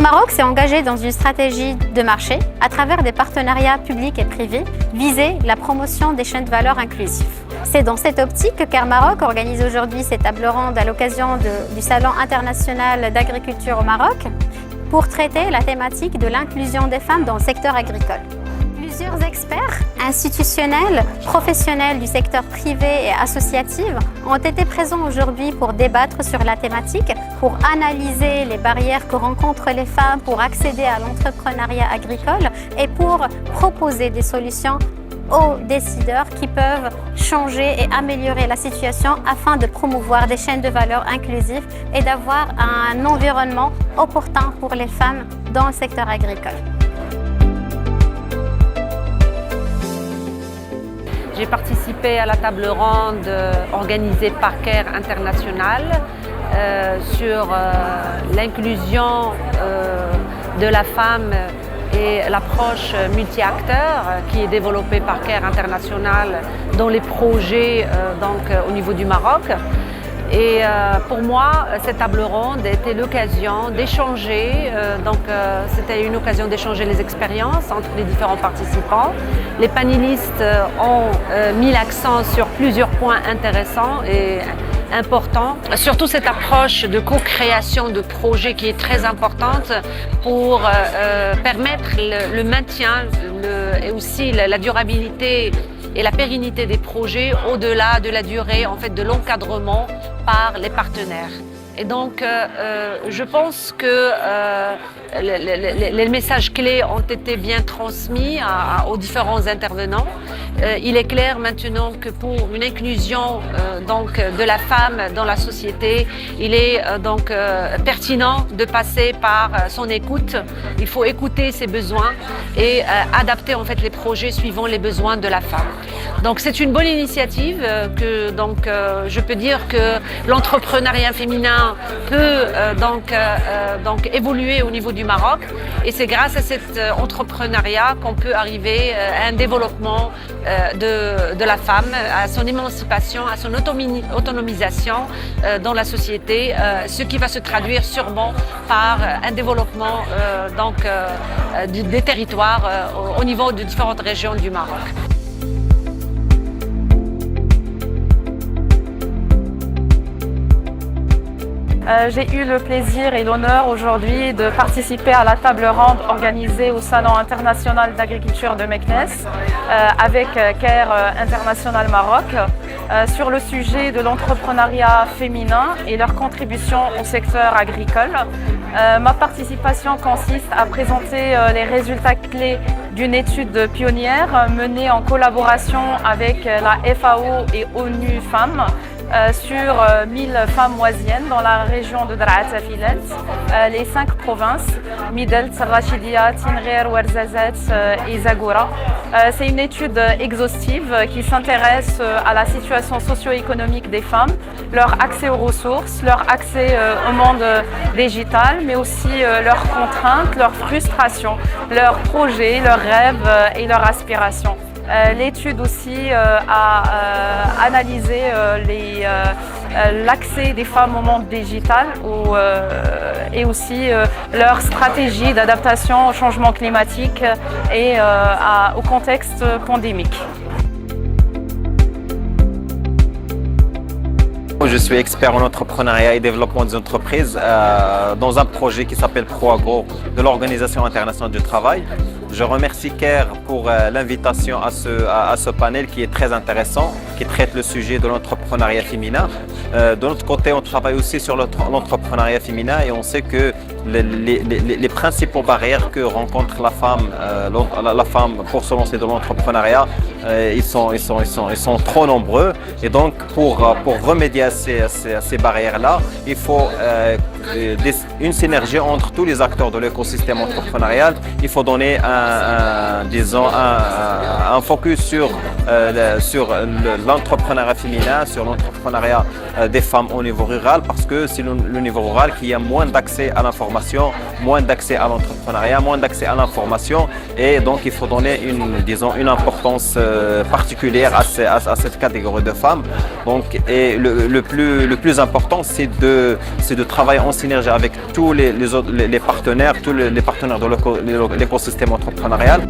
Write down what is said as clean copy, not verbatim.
Maroc s'est engagé dans une stratégie de marché à travers des partenariats publics et privés visant la promotion des chaînes de valeur inclusifs. C'est dans cette optique que CARE Maroc organise aujourd'hui ces tables rondes à l'occasion du Salon international d'agriculture au Maroc pour traiter la thématique de l'inclusion des femmes dans le secteur agricole. Plusieurs experts institutionnels, professionnels du secteur privé et associatif ont été présents aujourd'hui pour débattre sur la thématique, pour analyser les barrières que rencontrent les femmes pour accéder à l'entrepreneuriat agricole et pour proposer des solutions aux décideurs qui peuvent changer et améliorer la situation afin de promouvoir des chaînes de valeur inclusives et d'avoir un environnement opportun pour les femmes dans le secteur agricole. J'ai participé à la table ronde organisée par CARE International sur l'inclusion de la femme et l'approche multi-acteurs qui est développée par CARE International dans les projets au niveau du Maroc. Et pour moi, cette table ronde était l'occasion d'échanger, c'était une occasion d'échanger les expériences entre les différents participants. Les panélistes ont mis l'accent sur plusieurs points intéressants et importants, surtout cette approche de co-création de projets qui est très importante pour permettre le maintien et aussi la durabilité et la pérennité des projets au-delà de la durée de l'encadrement par les partenaires. Et donc, je pense que les messages clés ont été bien transmis aux différents intervenants. Il est clair maintenant que pour une inclusion de la femme dans la société, il est pertinent de passer par son écoute. Il faut écouter ses besoins et adapter les projets suivant les besoins de la femme. Donc c'est une bonne initiative que je peux dire que l'entrepreneuriat féminin peut évoluer au niveau du Maroc et c'est grâce à cet entrepreneuriat qu'on peut arriver à un développement de la femme, à son émancipation, à son autonomisation dans la société, ce qui va se traduire sûrement par un développement des territoires au niveau de différentes régions du Maroc. J'ai eu le plaisir et l'honneur aujourd'hui de participer à la table ronde organisée au Salon international d'agriculture de Meknès avec CARE International Maroc sur le sujet de l'entrepreneuriat féminin et leur contribution au secteur agricole. Ma participation consiste à présenter les résultats clés d'une étude pionnière menée en collaboration avec la FAO et ONU Femmes sur 1000 femmes moisiennes dans la région de Draa Tafilat, les 5 provinces, Midelt, Rachidia, Tinghir, Ouarzazate et Zagora. C'est une étude exhaustive qui s'intéresse à la situation socio-économique des femmes, leur accès aux ressources, leur accès au monde digital, mais aussi leurs contraintes, leurs frustrations, leurs projets, leurs rêves et leurs aspirations. L'étude aussi a analysé l'accès des femmes au monde digital et aussi leur stratégie d'adaptation au changement climatique et au contexte pandémique. Je suis expert en entrepreneuriat et développement des entreprises dans un projet qui s'appelle ProAgro de l'Organisation internationale du travail. Je remercie CARE pour l'invitation à ce panel qui est très intéressant, qui traite le sujet de l'entrepreneuriat féminin. De notre côté, on travaille aussi sur l'entrepreneuriat féminin et on sait que les principaux barrières que rencontre la femme pour se lancer dans l'entrepreneuriat, ils sont trop nombreux. Et donc, pour remédier à ces barrières-là, il faut une synergie entre tous les acteurs de l'écosystème entrepreneurial. Il faut donner un focus sur l'entrepreneuriat féminin, sur l'entrepreneuriat des femmes au niveau rural, parce que c'est le niveau rural qui a moins d'accès à l'information formation, moins d'accès à l'entrepreneuriat, moins d'accès à l'information, et donc il faut donner une importance particulière à cette catégorie de femmes. Donc, et le plus important, c'est de travailler en synergie avec tous les partenaires, tous les partenaires de l'écosystème entrepreneurial.